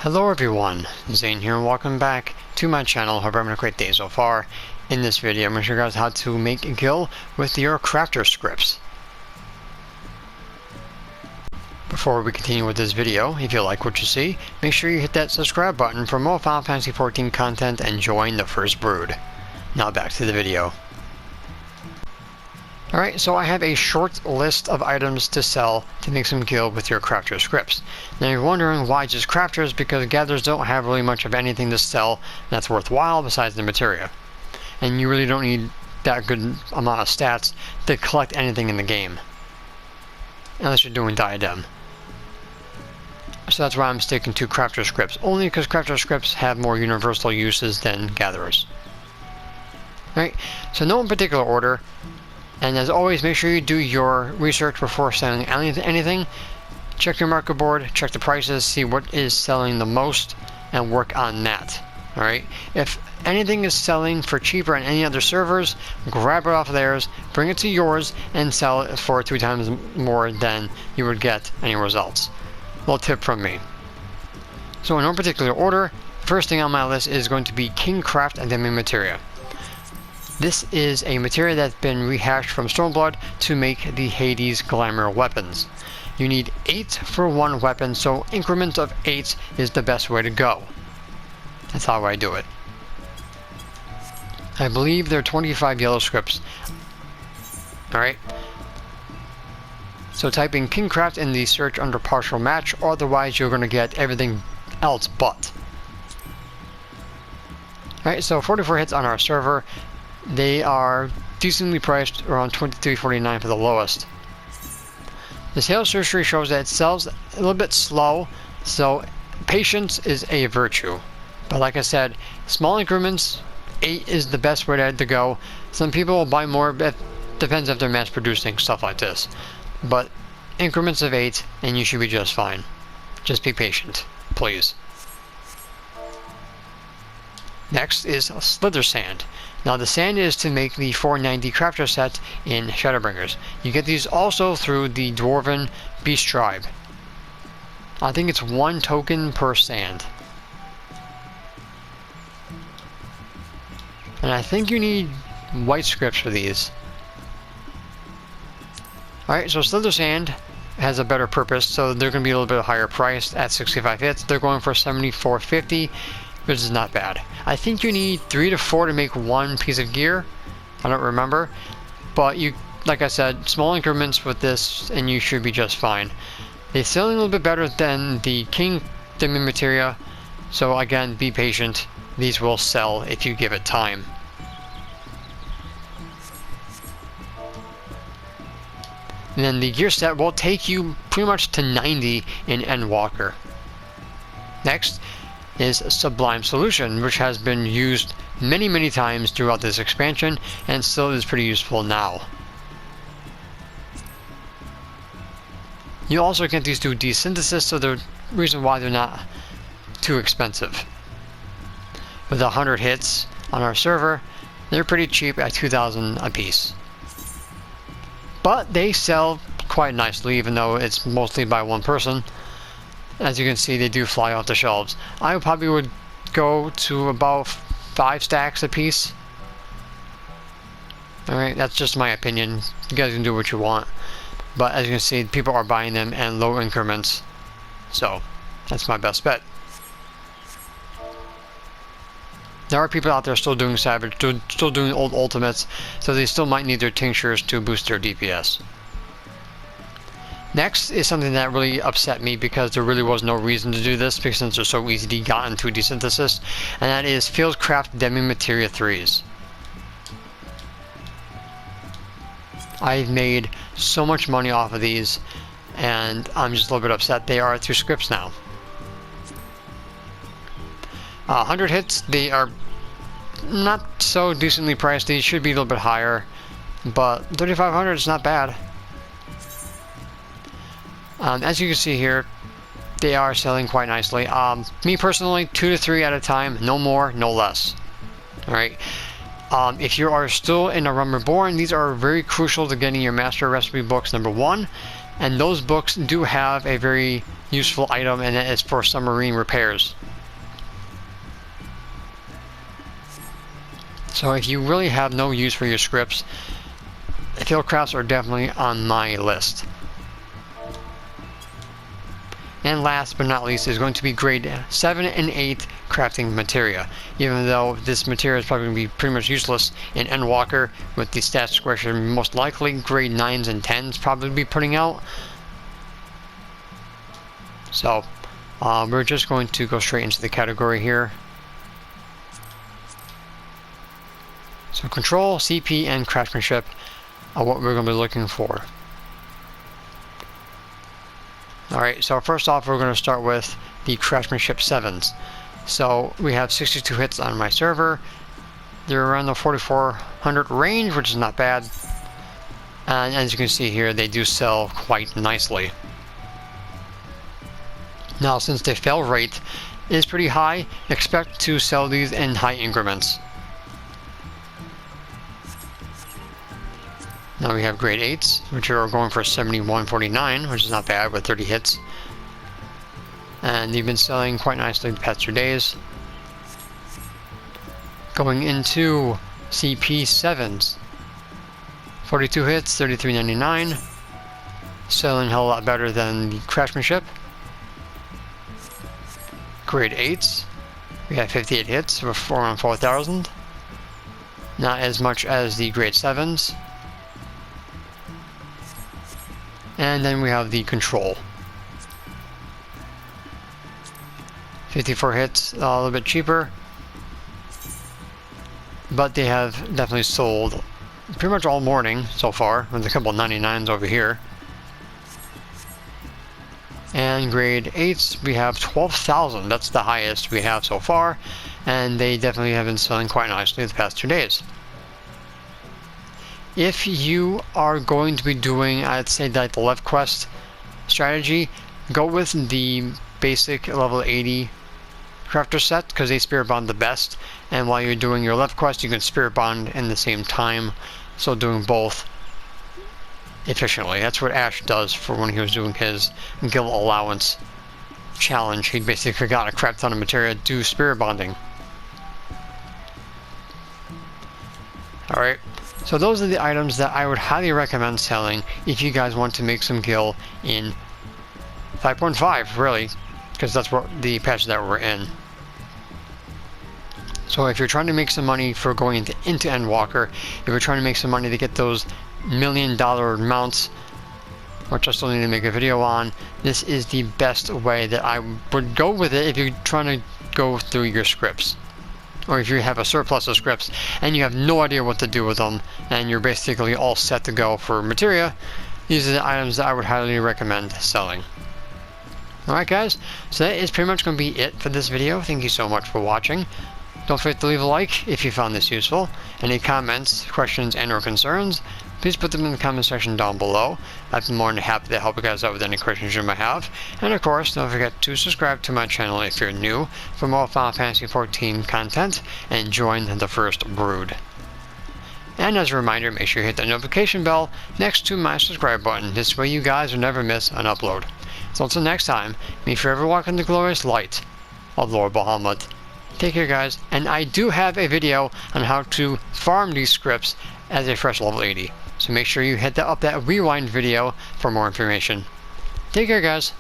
Hello everyone, Zane here and welcome back to my channel. Hope you're having a great day so far. In this video I'm going to show you guys how to make a guild with your crafter scripts. Before we continue with this video, if you like what you see, make sure you hit that subscribe button for more Final Fantasy XIV content and join the first brood. Now back to the video. Alright, so I have a short list of items to sell to make some guild with your crafter scripts. Now you're wondering why just crafters, because gatherers don't have really much of anything to sell that's worthwhile besides the materia. And you really don't need that good amount of stats to collect anything in the game. Unless you're doing diadem. So that's why I'm sticking to crafter scripts, only because crafter scripts have more universal uses than gatherers. Alright, so no in particular order. And as always, make sure you do your research before selling anything. Check your market board, check the prices, see what is selling the most, and work on that. Alright? If anything is selling for cheaper on any other servers, grab it off of theirs, bring it to yours, and sell it for 3 times more than you would get anywhere else. Little tip from me. So in no particular order, first thing on my list is going to be Kingcraft and demimateria. This is a materia that's been rehashed from Stormblood to make the Hades Glamour weapons. You need 8 for one weapon, so increments of 8 is the best way to go. That's how I do it. I believe there are 25 yellow scripts. Alright. So type in Kingcraft in the search under partial match, otherwise you're going to get everything else but. Alright, so 44 hits on our server. They are decently priced, around $23.49 for the lowest. The sales history shows that it sells a little bit slow, so patience is a virtue. But like I said, small increments, 8 is the best way to go. Some people will buy more, but it depends if they're mass producing, stuff like this. But increments of 8 and you should be just fine. Just be patient, please. Next is Slither Sand. Now the sand is to make the 490 crafter set in Shadowbringers. You get these also through the Dwarven Beast Tribe. I think it's 1 token per sand. And I think you need white scripts for these. Alright, so Slither Sand has a better purpose, so they're going to be a little bit higher priced at 65 hits. They're going for $74.50. Which is not bad. I think you need 3 to 4 to make 1 piece of gear. I don't remember. But you, like I said, small increments with this and you should be just fine. They're selling a little bit better than the King Demi Materia. So again, be patient. These will sell if you give it time. And then the gear set will take you pretty much to 90 in Endwalker. Next is Sublime Solution, which has been used many times throughout this expansion and still is pretty useful now. You also get these through desynthesis, so the reason why they're not too expensive. With 100 hits on our server, they're pretty cheap at 2,000 a piece. But they sell quite nicely, even though it's mostly by one person. As you can see, they do fly off the shelves. I probably would go to about 5 stacks a piece. Alright, that's just my opinion. You guys can do what you want. But as you can see, people are buying them in low increments. So, that's my best bet. There are people out there still doing Savage, still doing old ultimates, so they still might need their tinctures to boost their DPS. Next is something that really upset me because there really was no reason to do this because since they're so easy to get into desynthesis, and that is Fieldcraft demimateria 3s. I've made so much money off of these and I'm just a little bit upset they are through scripts now. 100 hits, they are not so decently priced. They should be a little bit higher, but 3,500 is not bad. As you can see here, they are selling quite nicely. Me personally, 2 to 3 at a time, no more, no less. Alright. If you are still in a Realm Reborn, these are very crucial to getting your master recipe books. Number 1, And those books do have a very useful item, and it is for submarine repairs. So if you really have no use for your scripts, Fieldcrafts are definitely on my list. And last but not least is going to be grade 7 and 8 crafting materia. Even though this materia is probably going to be pretty much useless in Endwalker with the stat square, most likely grade 9s and 10s probably be putting out. So we're just going to go straight into the category here. So control, CP, and craftsmanship are what we're going to be looking for. Alright, so first off we're going to start with the Craftsmanship Sevens. So we have 62 hits on my server. They're around the 4400 range, which is not bad. And as you can see here, they do sell quite nicely. Now, since the fail rate is pretty high, expect to sell these in high increments. Now we have grade 8s, which are going for 71.49, which is not bad with 30 hits. And they've been selling quite nicely the past 2 days. Going into CP 7s. 42 hits, 33.99. Selling a hell of a lot better than the Craftsmanship. Grade 8s. We have 58 hits for around 4,000. Not as much as the grade 7s. And then we have the control. 54 hits, a little bit cheaper. But they have definitely sold pretty much all morning so far, with a couple of 99s over here. And grade 8s, we have 12,000. That's the highest we have so far. And they definitely have been selling quite nicely the past 2 days. If you are going to be doing, I'd say, like the left quest strategy, go with the basic level 80 crafter set, because they spirit bond the best. And while you're doing your left quest, you can spirit bond in the same time, so doing both efficiently. That's what Ash does for when he was doing his guild allowance challenge. He basically got a crap ton of materia to do spirit bonding. Alright. So those are the items that I would highly recommend selling if you guys want to make some gil in 5.5, really, because that's what the patch that we're in. So if you're trying to make some money for going into Endwalker, if you're trying to make some money to get those $1 million mounts, which I still need to make a video on, this is the best way that I would go with it if you're trying to go through your scripts. Or if you have a surplus of scripts and you have no idea what to do with them and you're basically all set to go for materia, these are the items that I would highly recommend selling. Alright guys, so that is pretty much going to be it for this video. Thank you so much for watching. Don't forget to leave a like if you found this useful. Any comments, questions, and or concerns, please put them in the comment section down below. I'd be more than happy to help you guys out with any questions you might have. And of course, don't forget to subscribe to my channel if you're new for more Final Fantasy XIV content, and join the First Brood. And as a reminder, make sure you hit the notification bell next to my subscribe button. This way you guys will never miss an upload. So until next time, may you forever walk in the glorious light of Lord Bahamut. Take care guys, and I do have a video on how to farm these scripts as a fresh level 80. So make sure you hit that rewind video for more information. Take care guys.